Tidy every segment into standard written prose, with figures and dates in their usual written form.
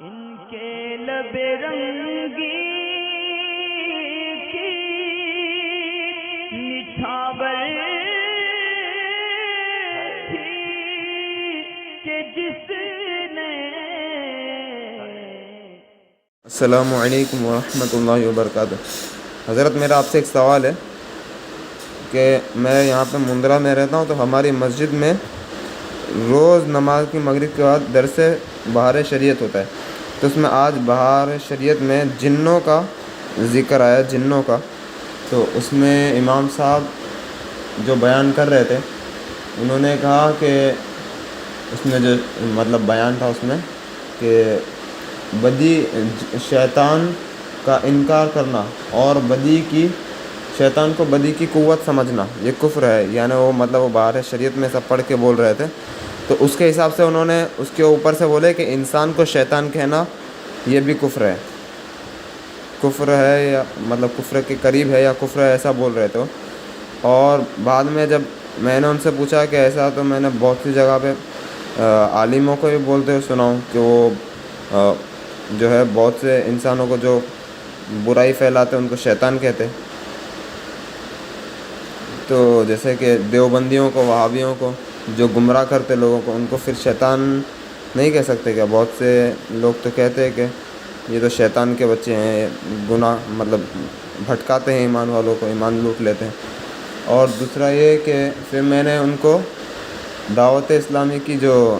ان کے لب رنگی کی نچھاور تھی کہ جس نے السلام علیکم ورحمۃ اللہ وبرکاتہ۔ حضرت میرا آپ سے ایک سوال ہے کہ میں یہاں پہ مندرا میں رہتا ہوں، تو ہماری مسجد میں روز نماز کی مغرب کے بعد درس بہار شریعت ہوتا ہے، تو اس میں آج بہار شریعت میں جنوں کا ذکر آیا، جنوں کا۔ تو اس میں امام صاحب جو بیان کر رہے تھے، انہوں نے کہا کہ اس میں جو مطلب بیان تھا اس میں کہ شیطان کا انکار کرنا اور شیطان کو بدی کی قوت سمجھنا یہ کفر ہے، یعنی وہ مطلب وہ بہار شریعت میں سب پڑھ کے بول رہے تھے، تو اس کے حساب سے انہوں نے اس کے اوپر سے بولے کہ انسان کو شیطان کہنا یہ بھی کفر ہے یا مطلب کفر کے قریب ہے یا کفر ہے، ایسا بول رہے تھے۔ اور بعد میں جب میں نے ان سے پوچھا کہ ایسا، تو میں نے بہت سی جگہ پہ عالموں کو بھی بولتے ہوئے سنا ہوں کہ وہ جو ہے بہت سے انسانوں کو جو برائی پھیلاتے ان کو شیطان کہتے، تو جیسے کہ دیوبندیوں کو، وہابیوں کو جو گمراہ کرتے لوگوں کو، ان کو پھر شیطان نہیں کہہ سکتے کیا؟ بہت سے لوگ تو کہتے ہیں کہ یہ تو شیطان کے بچے ہیں، گناہ مطلب بھٹکاتے ہیں ایمان والوں کو، ایمان لوٹ لیتے ہیں۔ اور دوسرا یہ کہ پھر میں نے ان کو دعوت اسلامی کی جو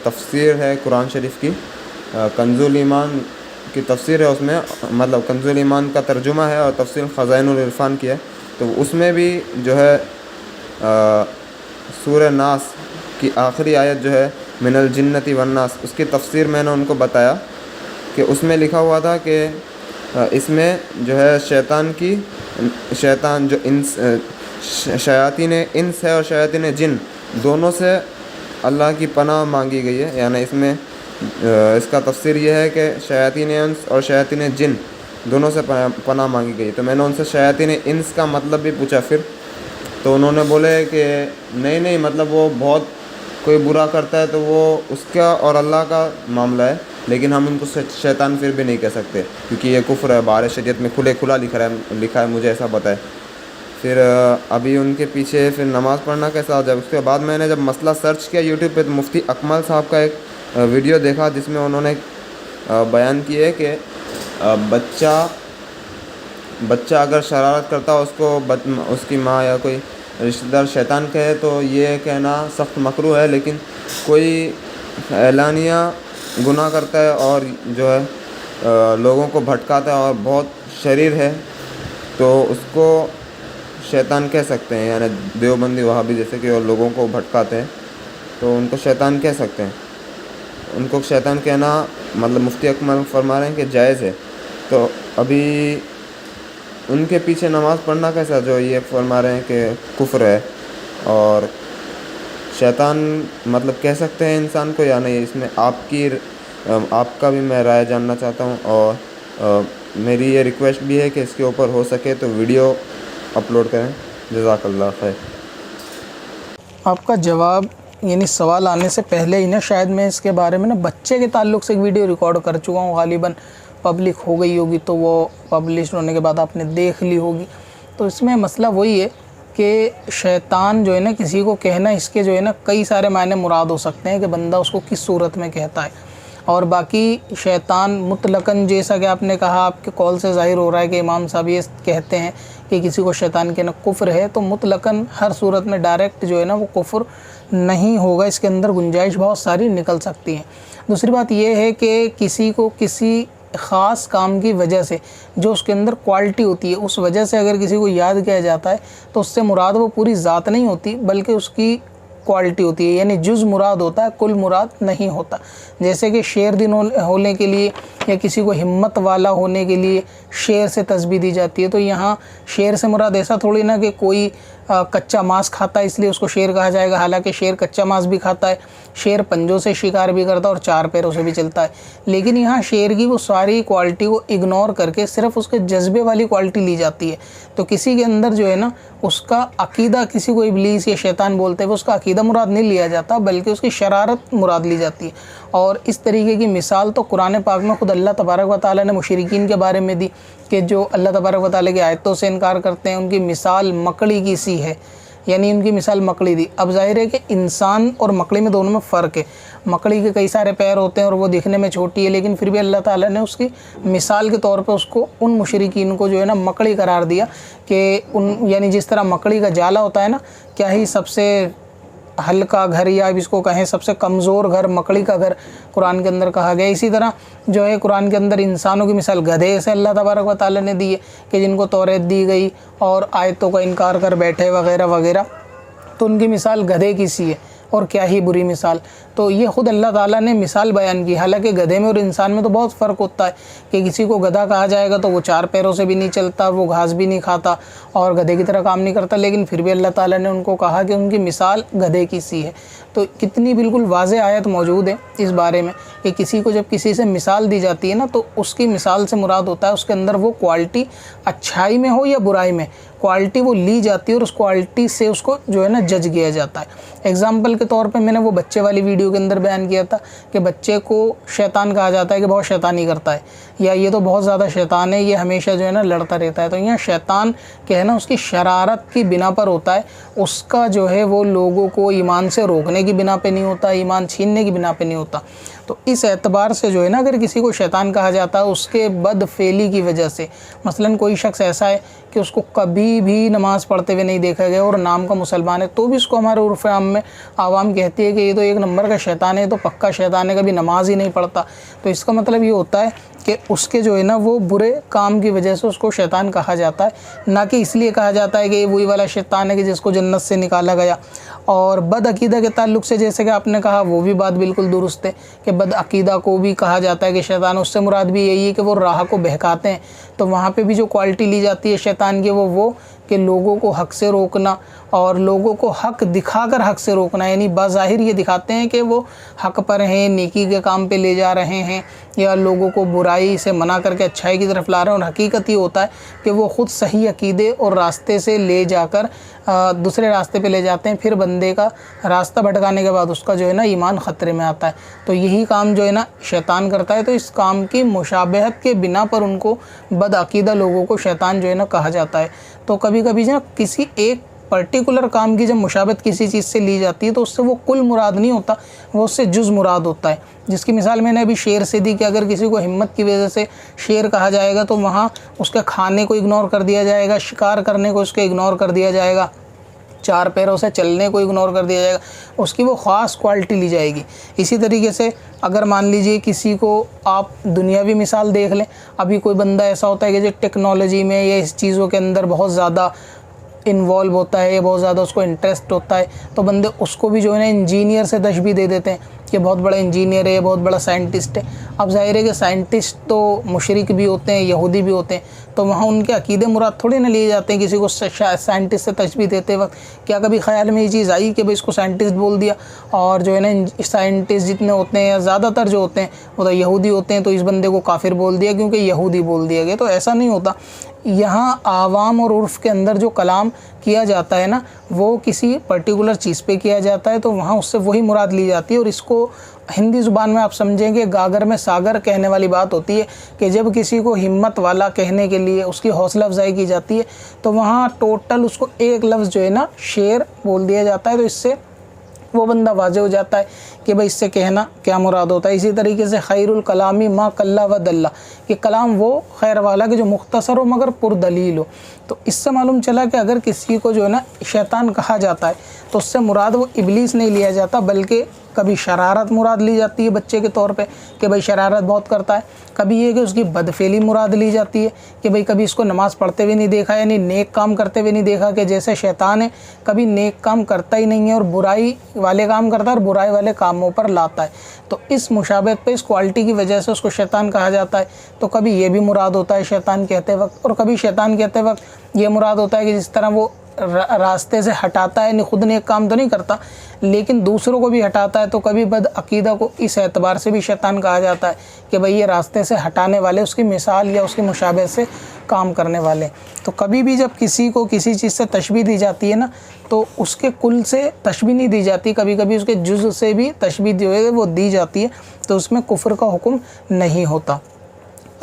تفسیر ہے قرآن شریف کی، کنز الایمان کی تفسیر ہے، اس میں مطلب کنز الایمان کا ترجمہ ہے اور تفسیر خزائن العرفان کی ہے، تو اس میں بھی جو ہے سورہ ناس کی آخری آیت جو ہے من الجنۃ والناس، اس کی تفسیر میں نے ان کو بتایا کہ اس میں لکھا ہوا تھا کہ اس میں جو ہے شیطان جو شیاطین انس ہے اور شیاطین جن دونوں سے اللہ کی پناہ مانگی گئی ہے، یعنی اس میں اس کا تفسیر یہ ہے کہ شیاطین انس اور شیاطین جن دونوں سے پناہ مانگی گئی۔ تو میں نے ان سے شیاطین انس کا مطلب بھی پوچھا پھر، تو انہوں نے بولے کہ نہیں مطلب وہ بہت کوئی برا کرتا ہے تو وہ اس کا اور اللہ کا معاملہ ہے، لیکن ہم ان کو شیطان پھر بھی نہیں کہہ سکتے کیونکہ یہ کفر ہے، بہار شریعت میں کھلا لکھا ہے، مجھے ایسا پتہ ہے۔ پھر ابھی ان کے پیچھے پھر نماز پڑھنا کیسا ہو جائے، اس کے بعد میں نے جب مسئلہ سرچ کیا یوٹیوب پہ، تو مفتی اکمل صاحب کا ایک ویڈیو دیکھا جس میں انہوں نے بیان کی ہے کہ بچہ اگر شرارت کرتا ہے، اس کی ماں یا کوئی رشتہ دار شیطان کہے تو یہ کہنا سخت مکروہ ہے، لیکن کوئی اعلانیہ گناہ کرتا ہے اور جو ہے لوگوں کو بھٹکاتا ہے اور بہت شریر ہے، تو اس کو شیطان کہہ سکتے ہیں، یعنی دیوبندی وہابی جیسے کہ اور لوگوں کو بھٹکاتے ہیں تو ان کو شیطان کہہ سکتے ہیں۔ ان کو شیطان کہنا مطلب مفتی اکمل فرما رہے ہیں کہ جائز ہے۔ تو ابھی ان کے پیچھے نماز پڑھنا کیسا، جو یہ فرما رہے ہیں کہ کفر ہے، اور شیطان مطلب کہہ سکتے ہیں انسان کو یا نہیں، اس میں آپ کا بھی میں رائے جاننا چاہتا ہوں، اور میری یہ ریکویسٹ بھی ہے کہ اس کے اوپر ہو سکے تو ویڈیو اپلوڈ کریں۔ جزاک اللہ خیر۔ آپ کا جواب یعنی سوال آنے سے پہلے ہی شاید میں اس کے بارے میں بچے کے تعلق سے ایک ویڈیو ریکارڈ کر چکا ہوں، غالباً پبلک ہو گئی ہوگی، تو وہ پبلش ہونے کے بعد آپ نے دیکھ لی ہوگی۔ تو اس میں مسئلہ وہی ہے کہ شیطان جو ہے کسی کو کہنا، اس کے جو ہے کئی سارے معنی مراد ہو سکتے ہیں کہ بندہ اس کو کس صورت میں کہتا ہے، اور باقی شیطان مطلقاً جیسا کہ آپ نے کہا، آپ کے قول سے ظاہر ہو رہا ہے کہ امام صاحب یہ کہتے ہیں کہ کسی کو شیطان کہنا کفر ہے، تو مطلقاً ہر صورت میں ڈائریکٹ جو ہے وہ کفر نہیں ہوگا، اس کے اندر گنجائش بہت ساری نکل سکتی ہیں۔ دوسری بات یہ ہے کہ کسی کو کسی خاص کام کی وجہ سے جو اس کے اندر کوالٹی ہوتی ہے، اس وجہ سے اگر کسی کو یاد کیا جاتا ہے تو اس سے مراد وہ پوری ذات نہیں ہوتی بلکہ اس کی کوالٹی ہوتی ہے، یعنی جز مراد ہوتا ہے، کل مراد نہیں ہوتا۔ جیسے کہ شیر دن ہونے کے لیے یا کسی کو ہمت والا ہونے کے لیے شیر سے تسبیح دی جاتی ہے، تو یہاں شیر سے مراد ایسا تھوڑی نہ کہ کوئی कच्चा मांस खाता है इसलिए उसको शेर कहा जाएगा, हालांकि शेर कच्चा मांस भी खाता है, शेर पंजों से शिकार भी करता है और 4 पैरों से भी चलता है। लेकिन यहाँ शेर की वो सारी क्वालिटी को इग्नोर करके सिर्फ उसके जज्बे वाली क्वालिटी ली जाती है। तो किसी के अंदर जो है ना उसका अकीदा, किसी को इब्लीस या शैतान बोलते हैं, वो उसका अकीदा मुराद नहीं लिया जाता बल्कि उसकी शरारत मुराद ली जाती है। और इस तरीके की मिसाल तो कुरान पाक में खुद अल्लाह तबारक व तआला ने मुशरिकीन के बारे में दी कि जो अल्लाह तबारक व तआला की आयतों से इनकार करते हैं, उनकी मिसाल मकड़ी की सी है, यानी उनकी मिसाल मकड़ी दी। अब जाहिर है कि इंसान और मकड़ी में दोनों में फ़र्क है। मकड़ी के कई सारे पैर होते हैं और वो दिखने में छोटी है, लेकिन फिर भी अल्लाह ताला ने उसकी मिसाल के तौर पे उसको, उन मुशरिकीन को जो है ना मकड़ी करार दिया कि उन, यानी जिस तरह मकड़ी का जाला होता है ना, क्या ही सबसे हल्का घर या इसको कहें सबसे कमज़ोर घर मकड़ी का घर कुरान के अंदर कहा गया। इसी तरह जो है कुरान के अंदर इंसानों की मिसाल गधे से अल्लाह तबारक व तआला ने दी है कि जिनको तौरात दी गई और आयतों का इनकार कर बैठे वगैरह वगैरह, तो उनकी मिसाल गधे की सी है और क्या ही बुरी मिसाल। तो ये ख़ुद अल्लाह ताला ने मिसाल बयान की। हालांकि गधे में और इंसान में तो बहुत फ़र्क होता है कि किसी को गधा कहा जाएगा तो वो 4 पैरों से भी नहीं चलता, वो घास भी नहीं खाता और गधे की तरह काम नहीं करता, लेकिन फिर भी अल्लाह ताला ने उनको कहा कि उनकी मिसाल गधे की सी है। तो कितनी बिल्कुल वाज़ेह आयत मौजूद है इस बारे में कि किसी को जब किसी से मिसाल दी जाती है ना, तो उसकी मिसाल से मुराद होता है उसके अंदर वो क्वालिटी अच्छाई में हो या बुराई में, क्वालिटी वो ली जाती है और उस क्वालिटी से उसको जो है ना जज किया जाता है। एग्ज़ाम्पल के तौर पे मैंने वो बच्चे वाली वीडियो के अंदर बयान किया था कि बच्चे को शैतान कहा जाता है कि बहुत शैतानी करता है, या ये तो बहुत ज़्यादा शैतान है, ये हमेशा जो है ना लड़ता रहता है। तो यहाँ शैतान क्या है ना उसकी शरारत की बिना पर होता है, उसका जो है वो लोगों को ईमान से रोकने की बिना पे नहीं होता, ईमान छीनने की बिना पे नहीं होता। तो इस एतबार से जो है ना अगर किसी को शैतान कहा जाता है उसके बदफेली की वजह से, मसलन कोई शख्स ऐसा है कि उसको कभी भी नमाज़ पढ़ते हुए नहीं देखा गया और नाम का मुसलमान है, तो भी उसको हमारे उर्फ़ आम में आवाम कहती है कि ये तो एक नंबर का शैतान है, तो पक्का शैतान है, कभी नमाज ही नहीं पढ़ता। तो इसका मतलब ये होता है कि उसके जो है ना वो बुरे काम की वजह से उसको शैतान कहा जाता है, ना कि इसलिए कहा जाता है कि ये वही वाला शैतान है कि जिसको जन्नत से निकाला गया। और बद अकीदा के ताल्लुक़ से जैसे कि आपने कहा, वो भी बात बिल्कुल दुरुस्त है कि बद अकीदा को भी कहा जाता है कि शैतान, उससे मुराद भी यही है कि वो राह को बहकाते हैं। तो वहाँ पे भी जो क्वालिटी ली जाती है शैतान की वो कि लोगों को हक़ से रोकना और लोगों को हक़ दिखाकर हक़ से रोकना, यानी बाज़ाहिर ये दिखाते हैं कि वो हक़ पर हैं, नेकी के काम पे ले जा रहे हैं या लोगों को बुराई से मना करके अच्छाई की तरफ ला रहे हैं, और हकीकत ये होता है कि वो ख़ुद सही अकीदे और रास्ते से ले जाकर दूसरे रास्ते पे ले जाते हैं। फिर बंदे का रास्ता भटकाने के बाद उसका जो है ना ईमान ख़तरे में आता है। तो यही काम जो है ना शैतान करता है। तो इस काम की मुशाबहत के बिना पर उनको बदअकीदा लोगों को शैतान जो है ना कहा जाता है। तो कभी कभी जो किसी एक पर्टिकुलर काम की जब मुशाबहत किसी चीज़ से ली जाती है तो उससे वो कुल मुराद नहीं होता, वो उससे जुज़ मुराद होता है। जिसकी मिसाल मैंने अभी शेर से दी कि अगर किसी को हिम्मत की वजह से शेर कहा जाएगा तो वहाँ उसके खाने को इग्नोर कर दिया जाएगा, शिकार करने को उसके इग्नोर कर दिया जाएगा, 4 पैरों से चलने को इग्नोर कर दिया जाएगा, उसकी वो ख़ास क्वालिटी ली जाएगी। इसी तरीके से अगर मान लीजिए किसी को आप दुनियावी मिसाल देख लें, अभी कोई बंदा ऐसा होता है कि जो टेक्नोलॉजी में या इस चीज़ों के अंदर बहुत ज़्यादा इन्वॉल्व होता है या बहुत ज़्यादा उसको इंटरेस्ट होता है, तो बंदे उसको भी जो है ना इंजीनियर से तशबीह दे देते हैं कि बहुत बड़ा इंजीनियर है, बहुत बड़ा साइंटिस्ट है। अब जाहिर है कि साइंटिस्ट तो मुशरिक भी होते हैं, यहूदी भी होते हैं, तो वहाँ उनके अकीदे मुराद थोड़ी ना लिए जाते हैं किसी को साइंटिस्ट से तशबीह देते वक्त। क्या कभी ख़्याल में ये चीज़ आई कि भाई इसको साइंटिस्ट बोल दिया, और जो है ना साइंटिस्ट जितने होते हैं या ज़्यादातर जो होते हैं वो तो यहूदी होते हैं, तो इस बंदे को काफिर बोल दिया क्योंकि यहूदी बोल दिया गया। तो ऐसा नहीं होता। यहाँ आवाम और उर्फ़ के अंदर जो कलाम किया जाता है ना वो किसी पर्टिकुलर चीज़ पे किया जाता है, तो वहाँ उससे वही मुराद ली जाती है। और इसको हिंदी ज़ुबान में आप समझेंगे गागर में सागर कहने वाली बात होती है कि जब किसी को हिम्मत वाला कहने के लिए उसकी हौसला अफजाई की जाती है तो वहाँ टोटल उसको एक लफ्ज़ जो है ना शेर बोल दिया जाता है, तो इससे वो बंदा वाज़े हो जाता है कि भाई इससे कहना क्या मुराद होता है। इसी तरीके से खैरुल कलामी मा कल्ला व दल्ला, कि कलाम वो खैर वाला कि जो मुख्तसर हो मगर पुरदलील हो। तो इससे मालूम चला कि अगर किसी को जो है ना शैतान कहा जाता है तो उससे मुराद वो इब्लीस नहीं लिया जाता, बल्कि कभी शरारत मुराद ली जाती है बच्चे के तौर पे कि भाई शरारत बहुत करता है, कभी ये कि उसकी बदफेली मुराद ली जाती है कि भाई कभी इसको नमाज़ पढ़ते हुए नहीं देखा, यानी नेक काम करते हुए नहीं देखा, कि जैसे शैतान है कभी नेक काम करता ही नहीं है और बुराई वाले काम करता है और बुराई वाले कामों पर लाता है। तो इस मुशाबहत पे, इस क्वालिटी की वजह से उसको शैतान कहा जाता है। तो कभी ये भी मुराद होता है शैतान कहते वक्त, और कभी शैतान कहते वक्त ये मुराद होता है कि जिस तरह वो रास्ते से हटाता है, नहीं खुद नेक काम तो नहीं करता लेकिन दूसरों को भी हटाता है, तो कभी बद अकीदा को इस एतबार से भी शैतान कहा जाता है कि भाई ये रास्ते से हटाने वाले, उसकी मिसाल या उसकी मुशाबह से काम करने वाले। तो कभी भी जब किसी को किसी चीज़ से तशबीह दी जाती है ना, तो उसके कुल से तशबीह नहीं दी जाती, कभी कभी उसके जुज़ से भी तशबीह जो है वो दी जाती है, तो उसमें कुफ्र का हुक्म नहीं होता।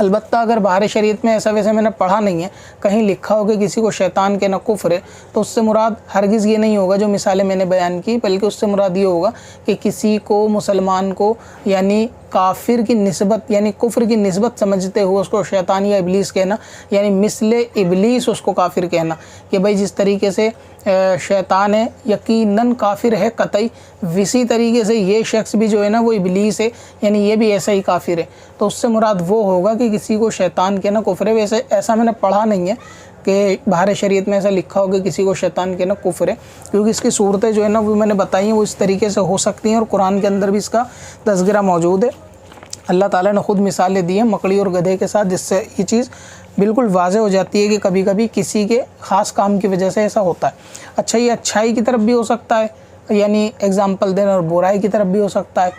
अलबत्ता अगर बाहर शरीयत में ऐसा वैसे मैंने पढ़ा नहीं है, कहीं लिखा हो कि किसी को शैतान के ना कुफ्र है, तो उससे मुराद हरगिज़ ये नहीं होगा जो मिसालें मैंने बयान की, बल्कि उससे मुराद ये होगा कि किसी को मुसलमान को यानी काफिर की निस्बत यानी कुफ्र की निस्बत समझते हुए उसको शैतान या इबलीस कहना, यानी मिसले इबलीस उसको काफिर कहना कि भाई जिस तरीके से शैतान है यकीनन काफिर है कतई, इसी तरीके से ये शख्स भी जो है ना वो इबलीस है, यानी ये भी ऐसा ही काफिर है। तो उससे मुराद वो होगा कि किसी को शैतान कहना कुफ्र है। वैसे ऐसा मैंने पढ़ा नहीं है कि बाहर शरीयत में ऐसा लिखा होगा किसी को शैतान कहना कुफ्र है, क्योंकि इसकी सूरतें जो है ना वो मैंने बताई हैं वो इस तरीके से हो सकती हैं और कुरान के अंदर भी इसका तज़किरा मौजूद है। अल्लाह ताला ने ख़ुद मिसालें दी हैं मकड़ी और गधे के साथ, जिससे ये चीज़ बिल्कुल वाज़ेह हो जाती है कि कभी कभी किसी के ख़ास काम की वजह से ऐसा होता है। अच्छा, ये अच्छाई की तरफ भी हो सकता है, यानी एग्ज़ाम्पल देना, और बुराई की तरफ भी हो सकता है।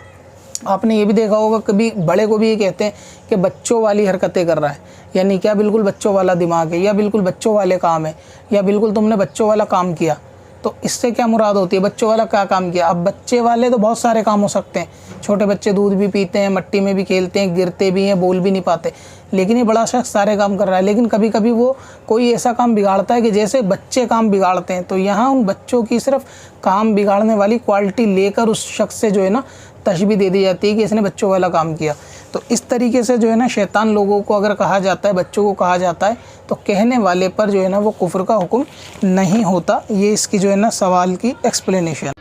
आपने ये भी देखा होगा कभी बड़े को भी ये कहते हैं कि बच्चों वाली हरकतें कर रहा है, यानी क्या बिल्कुल बच्चों वाला दिमाग है, या बिल्कुल बच्चों वाले काम है, या बिल्कुल तुमने बच्चों वाला काम किया। तो इससे क्या मुराद होती है, बच्चों वाला क्या काम किया? अब बच्चे वाले तो बहुत सारे काम हो सकते हैं, छोटे बच्चे दूध भी पीते हैं, मट्टी में भी खेलते हैं, गिरते भी हैं, बोल भी नहीं पाते, लेकिन ये बड़ा शख्स सारे काम कर रहा है। लेकिन कभी कभी वो कोई ऐसा काम बिगाड़ता है कि जैसे बच्चे काम बिगाड़ते हैं, तो यहाँ उन बच्चों की सिर्फ काम बिगाड़ने वाली क्वालिटी लेकर उस शख्स से जो है ना तशबीह दे दी जाती है कि इसने बच्चों वाला काम किया। तो इस तरीके से जो है ना शैतान लोगों को अगर कहा जाता है, बच्चों को कहा जाता है, तो कहने वाले पर जो है ना वो कुफ्र का हुक्म नहीं होता। ये इसकी जो है ना सवाल की एक्सप्लेनेशन।